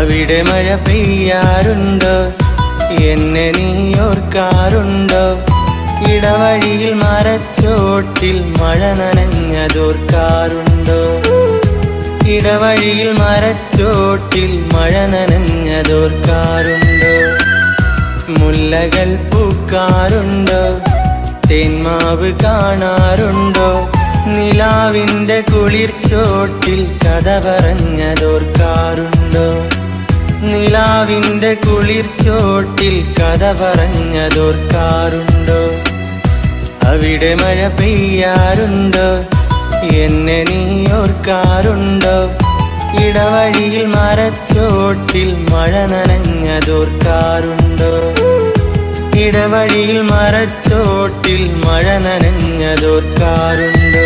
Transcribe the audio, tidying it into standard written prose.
അവിടെ മഴ പെയ്യാറുണ്ടോ? എന്നെ നീ ഓർക്കാറുണ്ടോ? ഇടവഴിയിൽ മരച്ചോട്ടിൽ മഴ നനഞ്ഞതോർക്കാറുണ്ടോ? ഇടവഴിയിൽ മരച്ചോട്ടിൽ മഴ നനഞ്ഞതോർക്കാറുണ്ടോ? മുല്ലകൾ പൂക്കാറുണ്ടോ? തേന്മാവ് കാണാറുണ്ടോ? നിലാവിൻ്റെ കുളിർച്ചോട്ടിൽ കഥ പറഞ്ഞതോർക്കാറുണ്ടോ? നിലാവിൻ്റെ കുളിർച്ചോട്ടിൽ കഥ പറഞ്ഞതോർക്കാറുണ്ടോ? അവിടെ മഴ പെയ്യാറുണ്ടോ? എന്നെ നീ ഓർക്കാറുണ്ടോ? ഇടവഴിയിൽ മരച്ചോട്ടിൽ മഴ നനഞ്ഞതോർക്കാറുണ്ടോ? ഇടവഴിയിൽ മരച്ചോട്ടിൽ മഴ നനഞ്ഞതോർക്കാറുണ്ടോ?